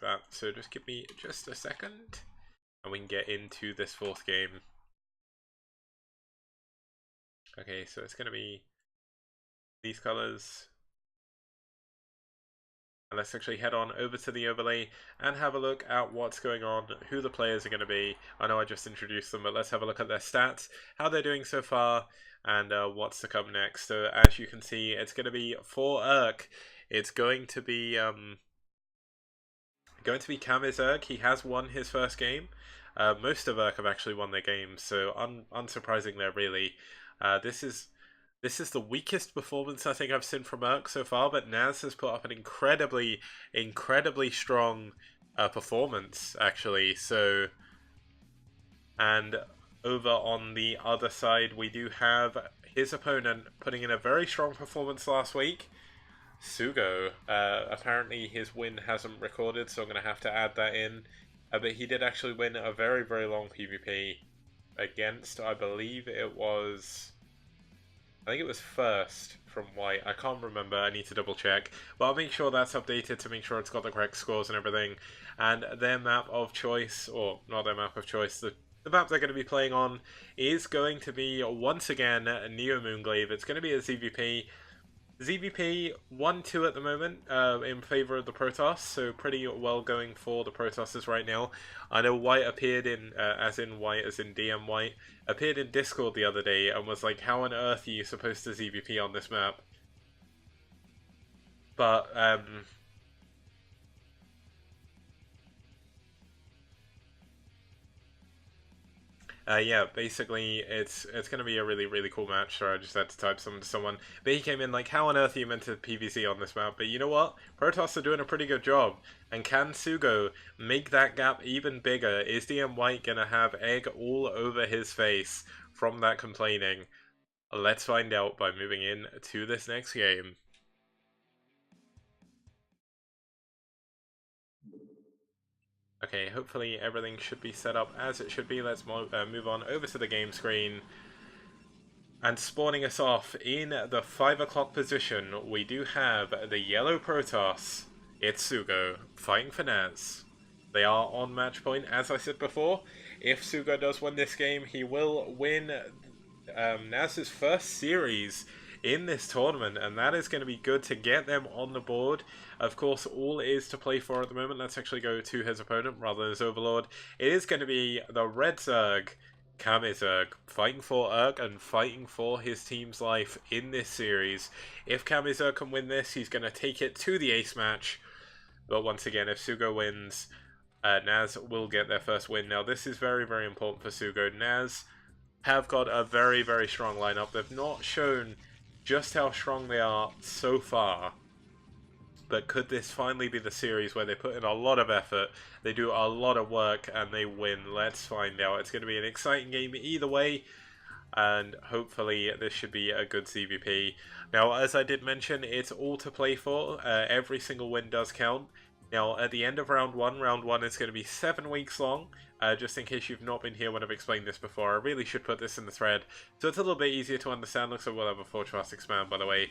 that. So just give me just a second, and we can get into this fourth game. Okay, so it's going to be these colors. And let's actually head on over to the overlay and have a look at what's going on, who the players are going to be. I know I just introduced them, but let's have a look at their stats, how they're doing so far, and what's to come next. So as you can see, it's going to be for iRk. It's going to be KameZerg. He has won his first game. Most of iRk have actually won their games, so unsurprising there really. This is the weakest performance I think I've seen from iRk so far, but NaS has put up an incredibly strong performance, actually. So, and over on the other side, we do have his opponent putting in a very strong performance last week, SuGo. Apparently his win hasn't recorded, so I'm going to have to add that in. But he did actually win a very long PvP against, I believe it was... I think it was first from White. I can't remember. I need to double check. But I'll make sure that's updated to make sure it's got the correct scores and everything. And their map of choice, or not their map of choice, the map they're going to be playing on is going to be, once again, Neo Moon Glaive. It's going to be a ZVP. ZVP 1-2 at the moment in favor of the Protoss, so pretty well going for the Protosses right now. I know White appeared in, as in DM White, appeared in Discord the other day and was like, how on earth are you supposed to ZVP on this map? But, yeah, basically, it's going to be a really cool match, so I just had to type something to someone. But he came in like, how on earth are you meant to PvZ on this map? But you know what? Protoss are doing a pretty good job. And can SuGo make that gap even bigger? Is DM White going to have egg all over his face from that complaining? Let's find out by moving in to this next game. Okay, hopefully everything should be set up as it should be. Let's move on over to the game screen. And spawning us off in the 5 o'clock position, we do have the yellow Protoss. It's SuGo fighting for NaS. They are on match point, as I said before. If SuGo does win this game, he will win NaS's first series in this tournament, and that is going to be good to get them on the board. Of course, all is to play for at the moment. Let's actually go to his opponent rather than his overlord. It is going to be the red Zerg, KameZerg, fighting for iRk and fighting for his team's life in this series. If KameZerg can win this, he's going to take it to the ace match. But once again, if SuGo wins, NaS will get their first win. Now, this is very important for SuGo. NaS have got a very strong lineup. They've not shown just how strong they are so far. But could this finally be the series where they put in a lot of effort, they do a lot of work, and they win? Let's find out. It's going to be an exciting game either way, and hopefully this should be a good CVP. Now, as I did mention, it's all to play for. Every single win does count. Now, at the end of round one is going to be 7 weeks long. Just in case you've not been here when I've explained this before, I really should put this in the thread, so it's a little bit easier to understand. Looks like we'll have a 4-class expand, by the way.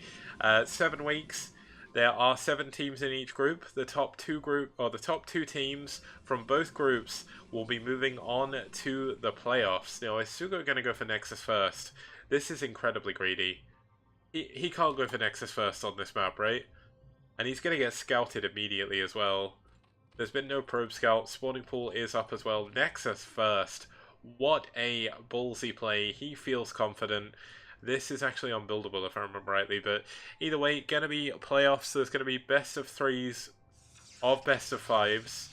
7 weeks. There are 7 teams in each group. The top two teams from both groups will be moving on to the playoffs. Now, is SuGo going to go for Nexus first? This is incredibly greedy. He can't go for Nexus first on this map, right? And he's going to get scouted immediately as well. There's been no probe scout. Spawning pool is up as well. Nexus first. What a ballsy play. He feels confident. This is actually unbuildable if I remember rightly, but either way, going to be playoffs. There's going to be best of 3s of best of 5s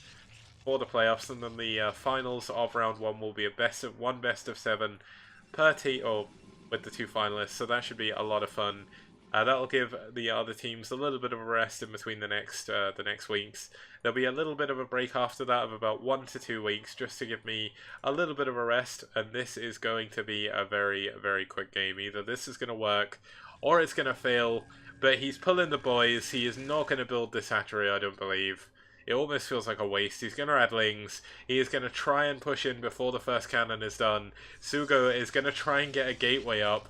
for the playoffs, and then the finals of round 1 will be a best of 7 per team, or with the 2 finalists, so that should be a lot of fun. That'll give the other teams a little bit of a rest in between the next weeks. There'll be a little bit of a break after that of about 1 to 2 weeks, just to give me a little bit of a rest, and this is going to be a very quick game. Either this is going to work, or it's going to fail, but he's pulling the boys. He is not going to build this hatchery, I don't believe. It almost feels like a waste. He's going to add lings. He is going to try and push in before the first cannon is done. SuGo is going to try and get a gateway up.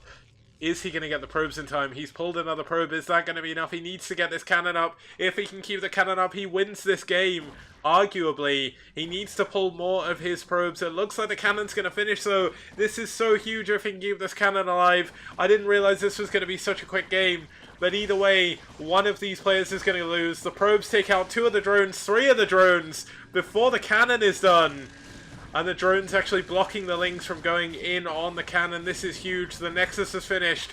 Is he going to get the probes in time? He's pulled another probe. Is that going to be enough? He needs to get this cannon up. If he can keep the cannon up, he wins this game. Arguably, he needs to pull more of his probes. It looks like the cannon's going to finish, though. This is so huge if he can keep this cannon alive. I didn't realize this was going to be such a quick game. But either way, one of these players is going to lose. The probes take out 2 of the drones, 3 of the drones, before the cannon is done. And the drone's actually blocking the Lings from going in on the cannon. This is huge. The Nexus is finished.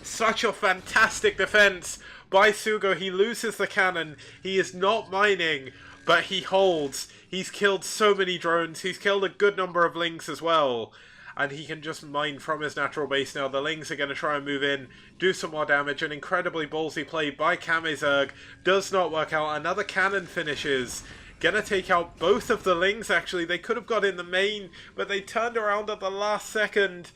Such a fantastic defense by SuGo. He loses the cannon. He is not mining, but he holds. He's killed so many drones. He's killed a good number of Lings as well. And he can just mine from his natural base now. The Lings are going to try and move in, do some more damage. An incredibly ballsy play by KameZerg. Does not work out. Another cannon finishes. Gonna take out both of the Lings, actually. They could have got in the main, but they turned around at the last second.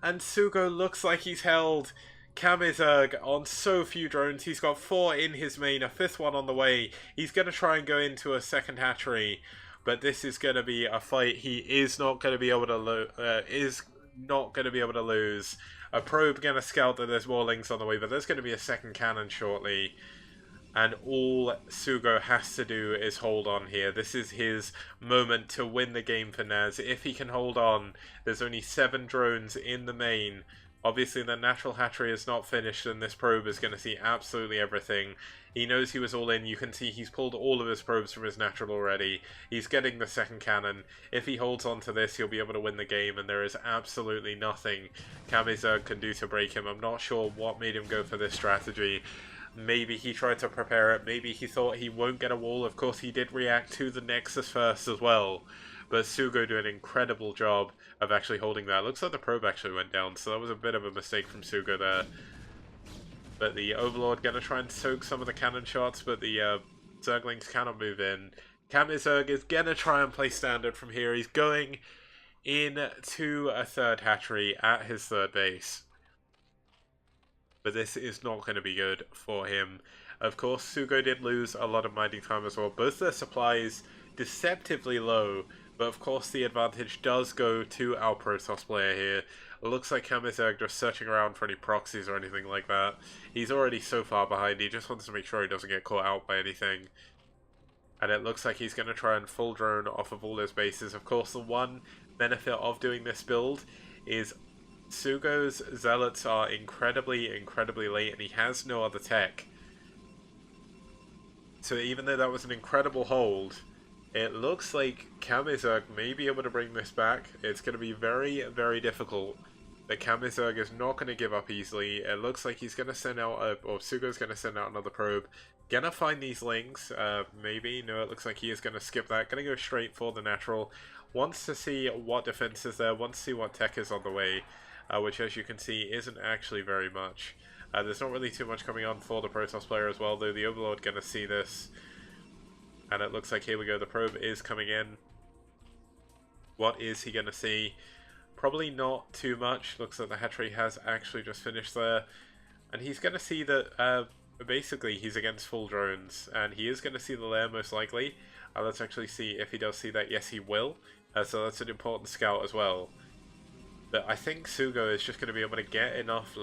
And SuGo looks like he's held KameZerg on so few drones. He's got 4 in his main, a 5th one on the way. He's gonna try and go into a second hatchery. But this is gonna be a fight he is not gonna be able to lose. A probe gonna scout that there's more Lings on the way, but there's gonna be a second cannon shortly. And all SuGo has to do is hold on here. This is his moment to win the game for NaS. If he can hold on, there's only 7 drones in the main. Obviously, the natural hatchery is not finished, and this probe is going to see absolutely everything. He knows he was all in. You can see he's pulled all of his probes from his natural already. He's getting the second cannon. If he holds on to this, he'll be able to win the game, and there is absolutely nothing KameZerg can do to break him. I'm not sure what made him go for this strategy. Maybe he tried to prepare it. Maybe he thought he won't get a wall. Of course, he did react to the Nexus first as well. But SuGo did an incredible job of actually holding that. Looks like the probe actually went down, so that was a bit of a mistake from SuGo there. But the Overlord going to try and soak some of the cannon shots, but the Zerglings cannot move in. KameZerg is going to try and play standard from here. He's going into a 3rd hatchery at his 3rd base. But this is not going to be good for him. Of course, SuGo did lose a lot of mining time as well. Both their supplies deceptively low, but of course the advantage does go to our Protoss player here. It looks like KameZerg just searching around for any proxies or anything like that. He's already so far behind, he just wants to make sure he doesn't get caught out by anything. And it looks like he's going to try and full drone off of all his bases. Of course, the one benefit of doing this build is SuGo's Zealots are incredibly late, and he has no other tech. So even though that was an incredible hold, it looks like KameZerg may be able to bring this back. It's going to be very difficult. But KameZerg is not going to give up easily. It looks like he's going to send out, or SuGo's going to send out another probe. Gonna find these Lings, maybe. No, it looks like he is going to skip that. Gonna go straight for the natural. Wants to see what defense is there, wants to see what tech is on the way. Which, as you can see, isn't actually very much. There's not really too much coming on for the Protoss player as well, though the Overlord going to see this. And it looks like, here we go, the probe is coming in. What is he going to see? Probably not too much. Looks like the hatchery has actually just finished there. And he's going to see that, basically, he's against full drones. And he is going to see the lair, most likely. Let's actually see if he does see that. Yes, he will. So that's an important scout as well. But I think SuGo is just going to be able to get enough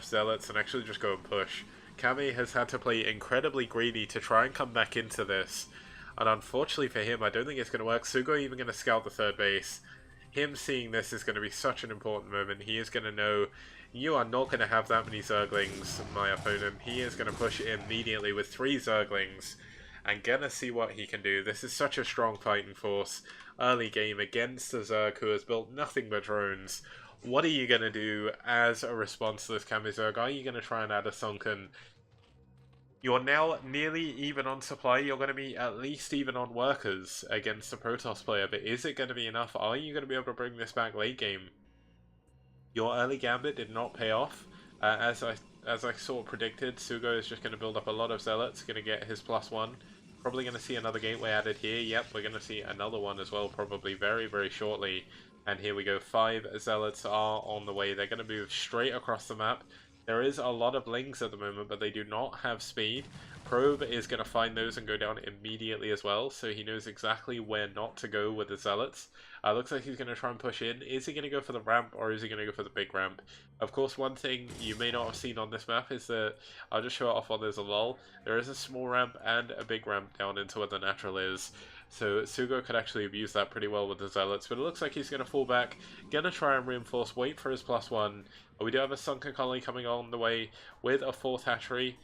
Zealots and actually just go and push. Kame has had to play incredibly greedy to try and come back into this. And unfortunately for him, I don't think it's going to work. SuGo even going to scout the 3rd base. Him seeing this is going to be such an important moment. He is going to know, you are not going to have that many Zerglings, my opponent. He is going to push immediately with 3 Zerglings. And gonna see what he can do. This is such a strong fighting force. Early game against the Zerg, who has built nothing but drones. What are you gonna do as a response to this KameZerg? Are you gonna try and add a Sunken? You're now nearly even on supply. You're gonna be at least even on workers against the Protoss player. But is it gonna be enough? Are you gonna be able to bring this back late game? Your early gambit did not pay off. As I sort of predicted, SuGo is just going to build up a lot of Zealots, going to get his +1. Probably going to see another gateway added here. Yep, we're going to see another one as well, probably very shortly. And here we go, 5 Zealots are on the way. They're going to move straight across the map. There is a lot of Lings at the moment, but they do not have speed. Probe is going to find those and go down immediately as well, so he knows exactly where not to go with the Zealots. Looks like he's going to try and push in. Is he going to go for the ramp, or is he going to go for the big ramp? Of course, one thing you may not have seen on this map is that, I'll just show it off while there's a lull, there is a small ramp and a big ramp down into where the natural is. So SuGo could actually abuse that pretty well with the Zealots, but it looks like he's going to fall back, going to try and reinforce, wait for his +1. We do have a sunken colony coming on the way with a 4th hatchery.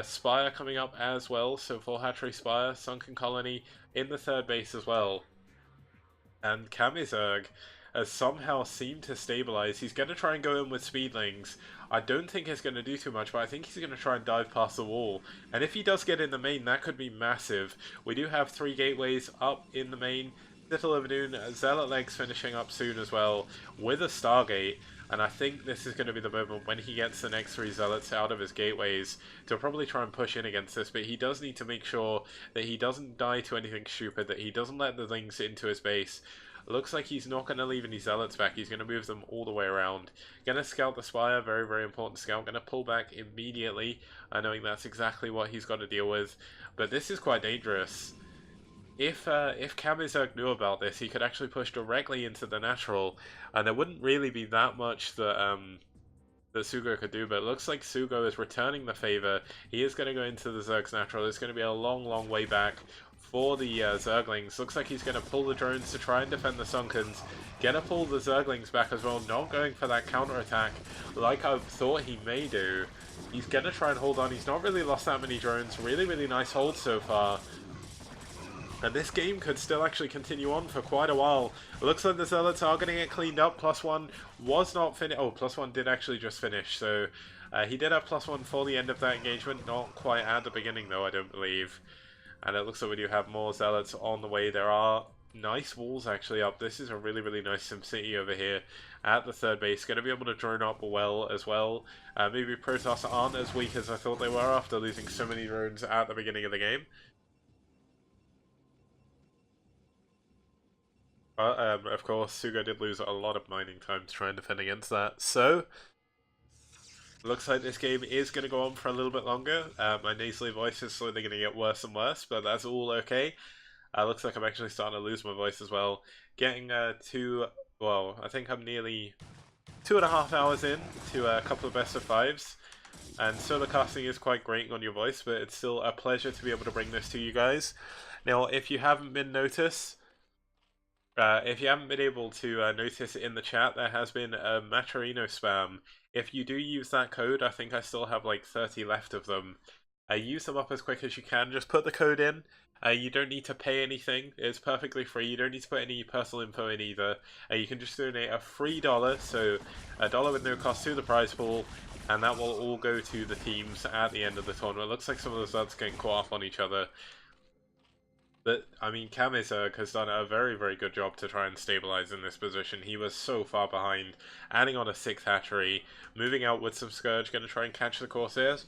Spire coming up as well, so 4 hatchery Spire, sunken colony in the 3rd base as well. And KameZerg has somehow seemed to stabilize. He's going to try and go in with speedlings. I don't think it's going to do too much, but I think he's going to try and dive past the wall. And if he does get in the main, that could be massive. We do have 3 gateways up in the main. Citadel of Noon, Zealot Legs finishing up soon as well with a Stargate. And I think this is going to be the moment when he gets the next 3 Zealots out of his gateways to probably try and push in against this, but he does need to make sure that he doesn't die to anything stupid, that he doesn't let the things into his base. Looks like he's not going to leave any Zealots back, he's going to move them all the way around. Going to scout the Spire, very, very important scout. Going to pull back immediately, knowing that's exactly what he's got to deal with. But this is quite dangerous. If KameZerg knew about this, he could actually push directly into the natural, and there wouldn't really be that much that SuGo could do, but it looks like SuGo is returning the favor. He is going to go into the Zerg's natural. It's going to be a long, long way back for the Zerglings. Looks like he's going to pull the drones to try and defend the Sunkens. Gonna pull the Zerglings back as well, not going for that counterattack like I thought he may do. He's going to try and hold on. He's not really lost that many drones. Really, really nice hold so far. And this game could still actually continue on for quite a while. It looks like the Zealots are going to get cleaned up. +1 was not finished. Oh, +1 did actually just finish. So he did have +1 for the end of that engagement. Not quite at the beginning though, I don't believe. And it looks like we do have more Zealots on the way. There are nice walls actually up. This is a really, really nice SimCity over here at the 3rd base. Going to be able to drone up well as well. Maybe Protoss aren't as weak as I thought they were after losing so many drones at the beginning of the game. Of course, SuGo did lose a lot of mining time to try and defend against that. So, looks like this game is going to go on for a little bit longer. My nasally voice is slowly going to get worse and worse, but that's all okay. Looks like I'm actually starting to lose my voice as well. Getting well, I think I'm nearly 2.5 hours in to a couple of best of 5s. And solo casting is quite grating on your voice, but it's still a pleasure to be able to bring this to you guys. Now, if you haven't been able to notice in the chat, there has been a Maturino spam. If you do use that code, I think I still have like 30 left of them. Use them up as quick as you can. Just put the code in. You don't need to pay anything. It's perfectly free. You don't need to put any personal info in either. You can just donate a free $1, so $1 with no cost to the prize pool, and that will all go to the teams at the end of the tournament. It looks like some of the Zuds getting caught up on each other. But, I mean, KameZerg has done a very, very good job to try and stabilize in this position. He was so far behind. Adding on a 6th hatchery, moving out with some Scourge, going to try and catch the Corsairs,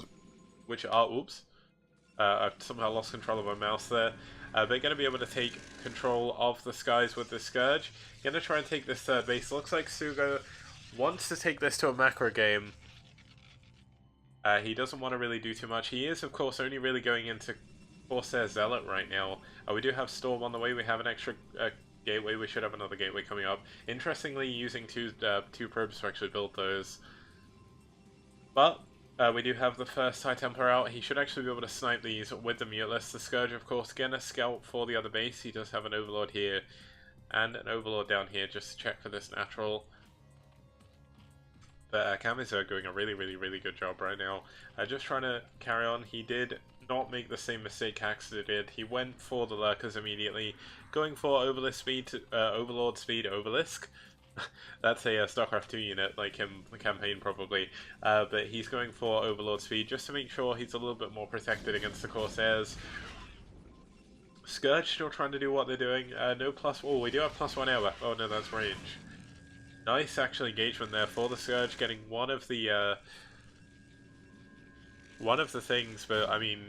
which are, oops, I've somehow lost control of my mouse there. They're going to be able to take control of the skies with the Scourge. Going to try and take this 3rd base. Looks like SuGo wants to take this to a macro game. He doesn't want to really do too much. He is, of course, only really going into Corsair Zealot right now. We do have Storm on the way. We have an extra gateway. We should have another gateway coming up. Interestingly, using two probes to actually build those. But we do have the first High Templar out. He should actually be able to snipe these with the Muteless. The Scourge, of course, gonna scout for the other base. He does have an Overlord here and an Overlord down here just to check for this natural. But KameZerg doing a really, really, really good job right now. Just trying to carry on. He did not make the same mistake Haxter did. He went for the Lurkers immediately, going for Overlord speed, Overlisk. That's a StarCraft 2 unit, like him, the campaign probably. But he's going for Overlord speed just to make sure he's a little bit more protected against the Corsairs. Scourge still trying to do what they're doing. No plus. Oh, we do have +1 air weapon. Oh no, that's range. Nice actual engagement there for the Scourge, getting one of the things, but I mean,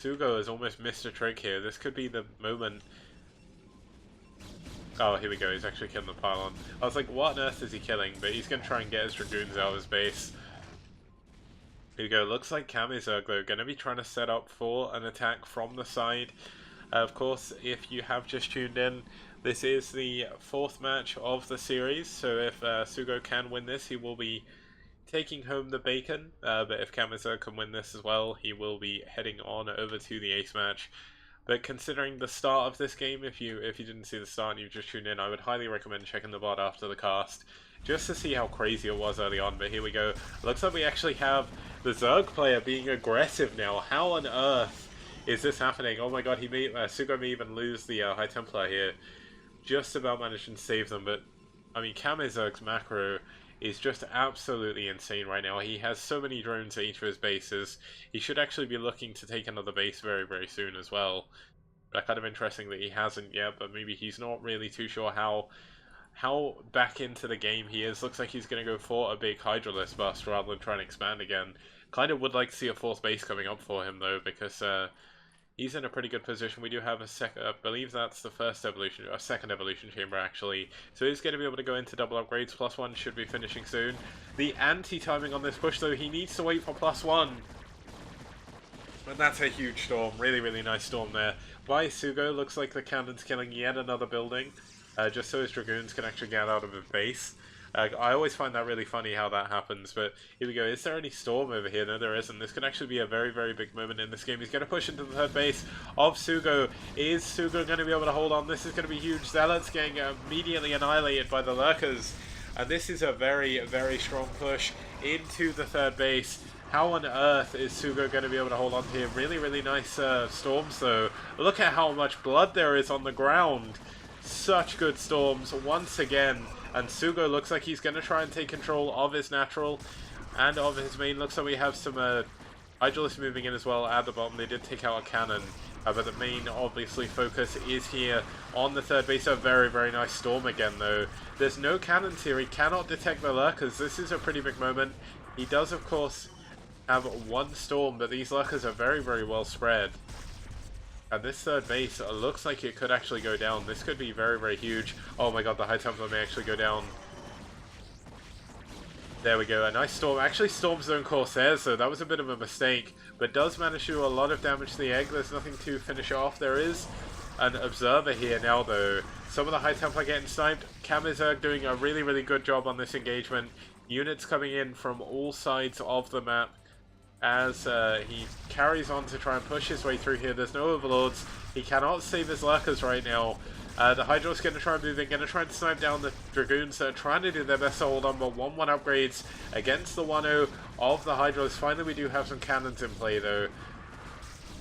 SuGo has almost missed a trick here. This could be the moment. Oh, here we go, he's actually killing the pylon. I was like, what on earth is he killing? But he's going to try and get his Dragoons out of his base. Here we go. Looks like KameZerg, though, going to be trying to set up for an attack from the side. Of course, if you have just tuned in, this is the 4th match of the series, so if SuGo can win this, he will be taking home the bacon, but if KameZerg can win this as well, he will be heading on over to the ace match. But considering the start of this game, if you didn't see the start and you just tuned in, I would highly recommend checking the VOD after the cast, just to see how crazy it was early on. But here we go. Looks like we actually have the Zerg player being aggressive now. How on earth is this happening? Oh my god, SuGo may even lose the High Templar here. Just about managed to save them, but I mean, KameZerg's macro is just absolutely insane right now. He has so many drones at each of his bases. He should actually be looking to take another base very, very soon as well. But kind of interesting that he hasn't yet, but maybe he's not really too sure how back into the game he is. Looks like he's going to go for a big Hydralisk bust rather than trying to expand again. Kind of would like to see a 4th base coming up for him, though, because he's in a pretty good position. We do have a second, I believe that's the second evolution chamber actually. So he's going to be able to go into double upgrades. +1 should be finishing soon. The anti-timing on this push though, he needs to wait for +1. And that's a huge storm. Really, really nice storm there. By SuGo, looks like the cannon's killing yet another building. Just so his Dragoons can actually get out of his base. I always find that really funny how that happens, but here we go. Is there any storm over here? No, there isn't. This could actually be a very, very big moment in this game. He's going to push into the 3rd base of SuGo. Is SuGo going to be able to hold on? This is going to be huge. Zealots getting immediately annihilated by the Lurkers. And this is a very, very strong push into the 3rd base. How on earth is SuGo going to be able to hold on to here? Really, really nice storms, though. Look at how much blood there is on the ground. Such good storms once again. And SuGo looks like he's going to try and take control of his natural and of his main. Looks like we have some Hydralisk moving in as well at the bottom. They did take out a cannon, but the main, obviously, focus is here on the 3rd base. A very, very nice storm again, though. There's no cannons here. He cannot detect the Lurkers. This is a pretty big moment. He does, of course, have 1 storm, but these Lurkers are very, very well spread. And this 3rd base looks like it could actually go down. This could be very, very huge. Oh my god, the High Templar may actually go down. There we go, a nice storm. Actually storms Zone Corsairs, so that was a bit of a mistake. But does manage to do a lot of damage to the egg. There's nothing to finish off. There is an Observer here now, though. Some of the High Templar getting sniped. KameZerg doing a really, really good job on this engagement. Units coming in from all sides of the map as he carries on to try and push his way through here. There's no overlords. He cannot save his Lurkers right now. The Hydra's going to try and move in, going to try and snipe down the Dragoons that are trying to do their best to hold on, but 1-1 upgrades against the 1-0 of the Hydras. Finally, we do have some cannons in play, though.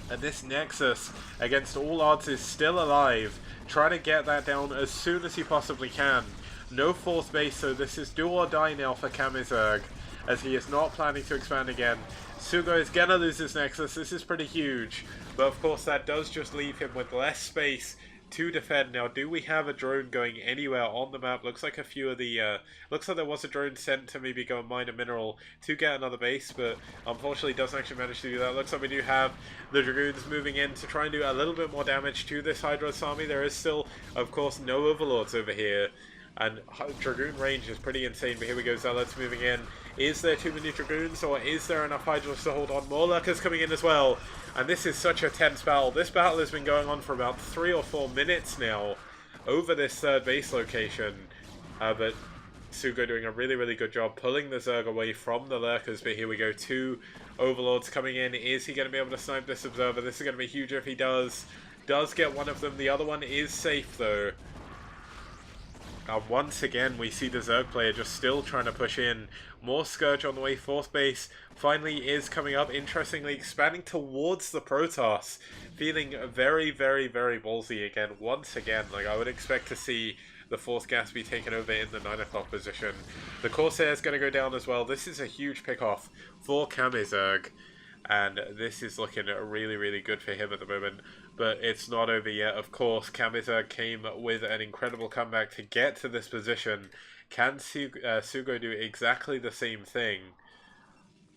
And this Nexus, against all odds, is still alive. Trying to get that down as soon as he possibly can. No 4th base, so this is do or die now for KameZerg, as he is not planning to expand again. SuGo is going to lose his Nexus. This is pretty huge. But of course, that does just leave him with less space to defend. Now, do we have a drone going anywhere on the map? Looks like a few of the... looks like there was a drone sent to maybe go and mine a mineral to get another base, but unfortunately doesn't actually manage to do that. Looks like we do have the Dragoons moving in to try and do a little bit more damage to this Hydros army. There is still, of course, no Overlords over here. And Dragoon range is pretty insane, but here we go, Zealots moving in. Is there too many Dragoons, or is there enough Hydras to hold on? More Lurkers coming in as well. And this is such a tense battle. This battle has been going on for about 3 or 4 minutes now over this 3rd base location. But SuGo doing a really, really good job pulling the Zerg away from the Lurkers. But here we go, 2 Overlords coming in. Is he going to be able to snipe this Observer? This is going to be huge if he does. Does get one of them. The other one is safe, though. Once again, we see the Zerg player just still trying to push in. More Scourge on the way. 4th base finally is coming up. Interestingly, expanding towards the Protoss. Feeling very, very, very ballsy again. Once again, like I would expect to see the 4th gas be taken over in the 9 o'clock position. The Corsair is going to go down as well. This is a huge pick-off for KameZerg. And this is looking really, really good for him at the moment. But it's not over yet. Of course, KameZerg came with an incredible comeback to get to this position. Can SuGo do exactly the same thing?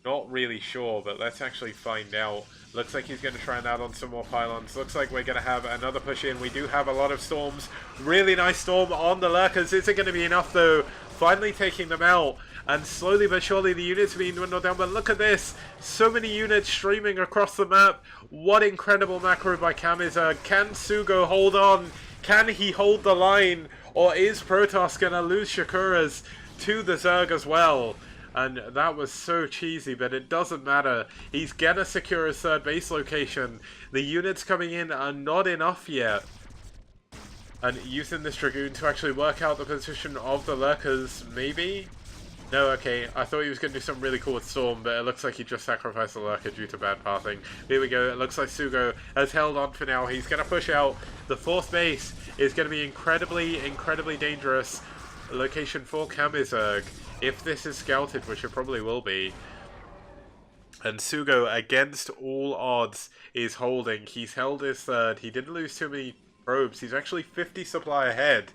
Not really sure, but let's actually find out. Looks like he's going to try and add on some more pylons. Looks like we're going to have another push in. We do have a lot of storms. Really nice storm on the lurkers. Is it going to be enough, though? Finally taking them out. And slowly but surely the units are being dwindled down. But look at this. So many units streaming across the map. What incredible macro by KameZerg. Can SuGo hold on? Can he hold the line? Or is Protoss going to lose Shakuras to the Zerg as well? And that was so cheesy, but it doesn't matter. He's gonna secure his third base location. The units coming in are not enough yet. And using this Dragoon to actually work out the position of the lurkers, maybe? No, okay. I thought he was going to do something really cool with Storm, but it looks like he just sacrificed the lurker due to bad pathing. Here we go. It looks like SuGo has held on for now. He's going to push out. The fourth base is going to be incredibly, incredibly dangerous location for KameZerg. If this is scouted, which it probably will be. And SuGo, against all odds, is holding. He's held his third. He didn't lose too many probes. He's actually 50 supply ahead.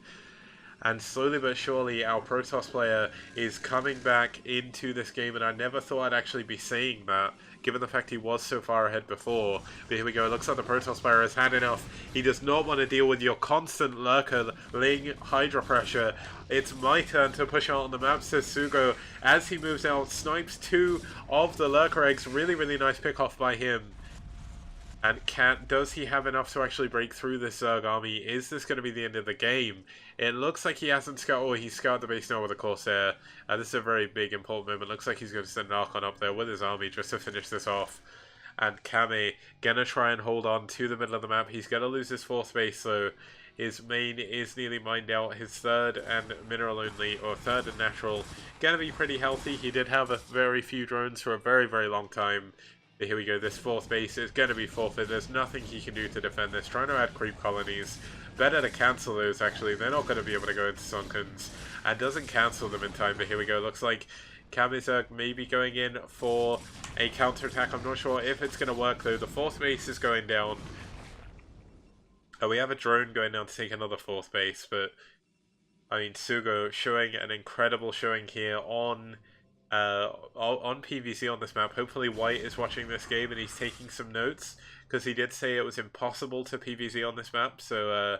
And slowly but surely, our Protoss player is coming back into this game. And I never thought I'd actually be saying that, given the fact he was so far ahead before. But here we go. It looks like the Protoss player has had enough. He does not want to deal with your constant lurker laying Hydra pressure. It's my turn to push out on the map, says SuGo. As he moves out, snipes 2 of the lurker eggs. Really, really nice pick off by him. And does he have enough to actually break through this Zerg army? Is this going to be the end of the game? It looks like he hasn't scouted. Oh, he's scouted the base now with a Corsair. This is a very big, important moment. Looks like he's going to send an Archon up there with his army just to finish this off. And Kame gonna try and hold on to the middle of the map. He's going to lose his fourth base, so his main is nearly mined out. His third and mineral only, or third and natural, going to be pretty healthy. He did have a very few drones for a very, very long time. But here we go, this fourth base is going to be forfeit. There's nothing he can do to defend this. Trying to add creep colonies. Better to cancel those, actually. They're not going to be able to go into Sunkens. And doesn't cancel them in time, but here we go. Looks like KameZerg may be going in for a counterattack. I'm not sure if it's going to work, though. The fourth base is going down. Oh, we have a drone going down to take another fourth base, but I mean, SuGo showing an incredible showing here on PvZ on this map. Hopefully White is watching this game and he's taking some notes, because he did say it was impossible to PvZ on this map, so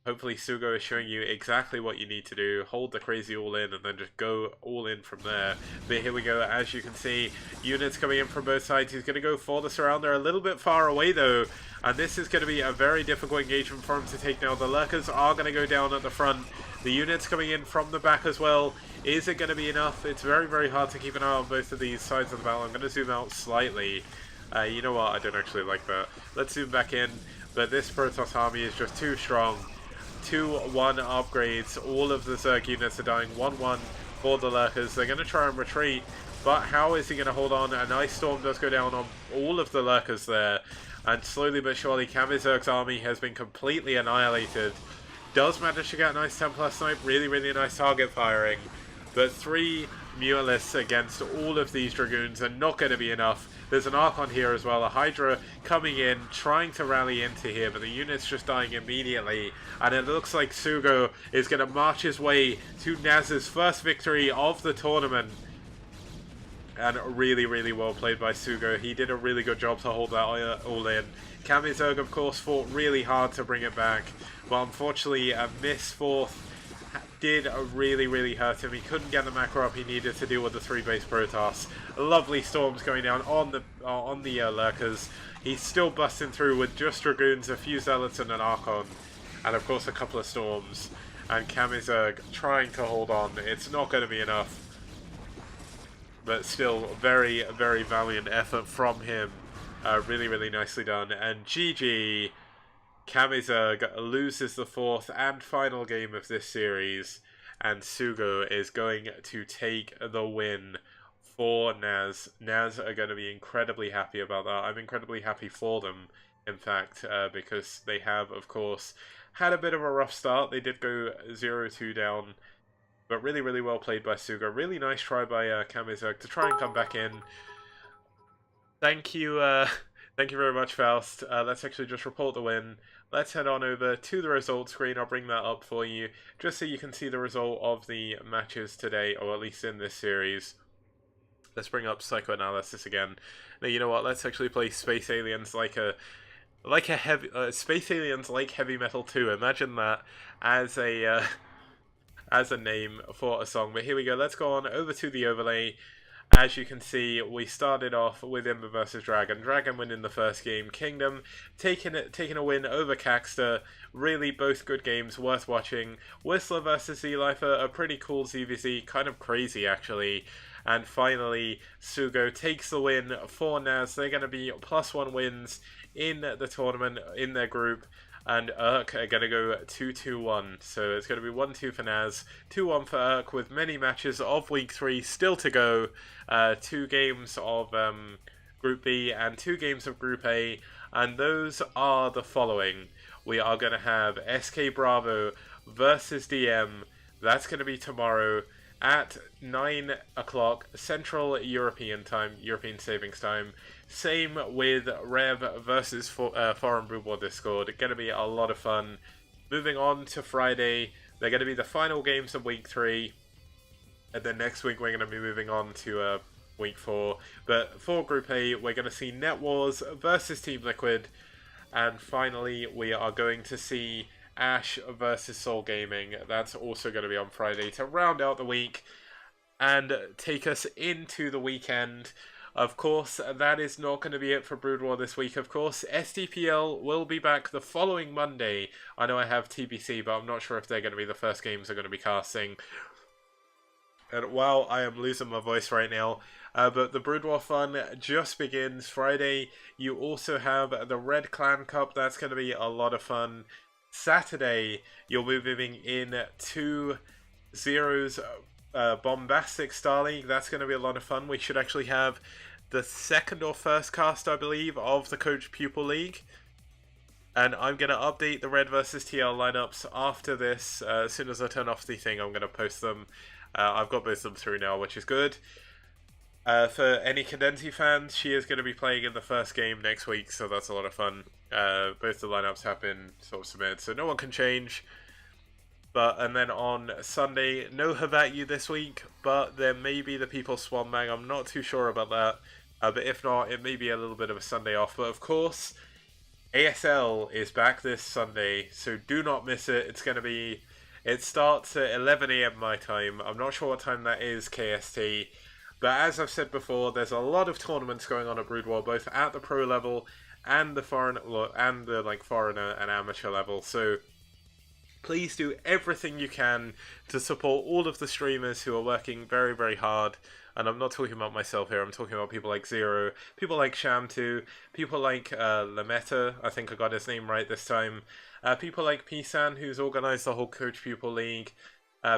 hopefully SuGo is showing you exactly what you need to do. Hold the crazy all in and then just go all in from there. But here we go, as you can see, units coming in from both sides. He's going to go for the surrounder, a little bit far away though, and this is going to be a very difficult engagement for him to take now. The lurkers are going to go down at the front. The units coming in from the back as well. Is it going to be enough? It's very, very hard to keep an eye on both of these sides of the battle. I'm going to zoom out slightly. You know what? I don't actually like that. Let's zoom back in. But this Protoss army is just too strong. 2-1 upgrades. All of the Zerg units are dying. 1-1 for the lurkers. They're going to try and retreat. But how is he going to hold on? An Ice Storm does go down on all of the lurkers there. And slowly but surely, KameZerg's army has been completely annihilated. Does manage to get a nice 10+ snipe. Really, really nice target firing. But 3 Mutalisks against all of these Dragoons are not going to be enough. There's an Archon here as well. A Hydra coming in, trying to rally into here, but the unit's just dying immediately. And it looks like SuGo is going to march his way to NaS's first victory of the tournament. And really, really well played by SuGo. He did a really good job to hold that all in. KameZerg, of course, fought really hard to bring it back. But unfortunately, a miss fourth did really, really hurt him. He couldn't get the macro up he needed to deal with the 3-base Protoss. Lovely storms going down on the lurkers. He's still busting through with just Dragoons, a few Zealots and an Archon. And of course a couple of storms. And KameZerg trying to hold on. It's not going to be enough. But still, very, very valiant effort from him. Really, really nicely done. And GG. KameZerg loses the fourth and final game of this series, and SuGo is going to take the win for NaS. NaS are going to be incredibly happy about that. I'm incredibly happy for them, in fact, because they have, of course, had a bit of a rough start. They did go 0-2 down, but really, really well played by SuGo. Really nice try by KameZerg to try and come back in. Thank you, thank you very much, Faust. Let's actually just report the win. Let's head on over to the result screen. I'll bring that up for you, just so you can see the result of the matches today, or at least in this series. Let's bring up psychoanalysis again. Now, you know what? Let's actually play Space Aliens like a heavy Space Aliens like Heavy Metal 2. Imagine that as a as a name for a song. But here we go. Let's go on over to the overlay. As you can see, we started off with Ember versus Dragon. Dragon winning the first game. Kingdom taking a win over Caxter. Really, both good games, worth watching. Whistler versus Z-Lifer, a pretty cool ZVZ, kind of crazy actually. And finally, SuGo takes the win for NaS. They're going to be +1 wins in the tournament in their group. And iRk are going to go 2-2-1. So it's going to be 1-2 for NaS, 2-1 for iRk, with many matches of Week 3 still to go. 2 games of Group B and 2 games of Group A. And those are the following. We are going to have SK Bravo versus DM. That's going to be tomorrow at 9 o'clock Central European Time, European Savings Time. Same with Rev versus Foreign Brew War Discord. Going to be a lot of fun. Moving on to Friday, they're going to be the final games of Week 3. And then next week we're going to be moving on to Week 4. But for Group A, we're going to see Net Wars versus Team Liquid. And finally, we are going to see Ash versus Soul Gaming. That's also going to be on Friday to round out the week and take us into the weekend. Of course, that is not going to be it for Brood War this week. Of course, STPL will be back the following Monday. I know I have TBC, but I'm not sure if they're going to be the first games they're going to be casting. And wow, I am losing my voice right now. But the Brood War fun just begins Friday. You also have the Red Clan Cup. That's going to be a lot of fun. Saturday, you'll be moving in to Zero's Bombastic Star League. That's going to be a lot of fun. We should actually have the second or first cast, I believe, of the Coach Pupil League. And I'm going to update the Red versus TL lineups after this. As soon as I turn off the thing, I'm going to post them. I've got both of them through now, which is good. For any Cadenzi fans, she is going to be playing in the first game next week, so that's a lot of fun. Both the lineups have been sort of submitted, so no one can change. And then on Sunday, no Havatyu this week, but there may be the People's Swan Bang. I'm not too sure about that. But if not, it may be a little bit of a Sunday off. But of course, ASL is back this Sunday, so do not miss it. It's going to be... It starts at 11 AM my time. I'm not sure what time that is, KST. But as I've said before, there's a lot of tournaments going on at Brood War, both at the pro level and the foreigner and amateur level. So please do everything you can to support all of the streamers who are working very, very hard. And I'm not talking about myself here, I'm talking about people like Zero, people like Sham2, people like Lametta, I think I got his name right this time, people like Pisan, who's organised the whole Coach Pupil League,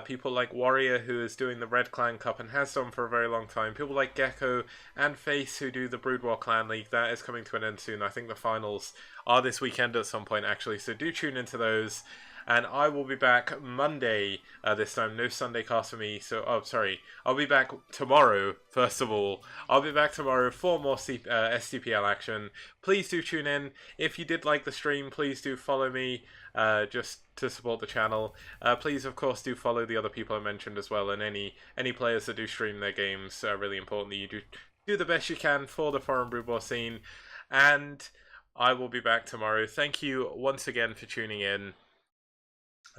people like Warrior, who is doing the Red Clan Cup and has done for a very long time, people like Gecko and Face, who do the Brood War Clan League. That is coming to an end soon. I think the finals are this weekend at some point, actually, so do tune into those. And I will be back Monday this time. No Sunday cast for me. So, I'll be back tomorrow, first of all. I'll be back tomorrow for more STPL action. Please do tune in. If you did like the stream, please do follow me just to support the channel. Please, of course, do follow the other people I mentioned as well. And any players that do stream their games. Really important that you do the best you can for the foreign Brood War scene. And I will be back tomorrow. Thank you once again for tuning in.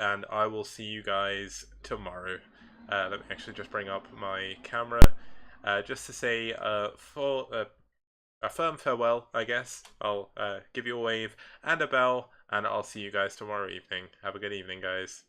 And I will see you guys tomorrow. Let me actually just bring up my camera just to say a firm farewell, I guess. I'll give you a wave and a bell, and I'll see you guys tomorrow evening. Have a good evening, guys.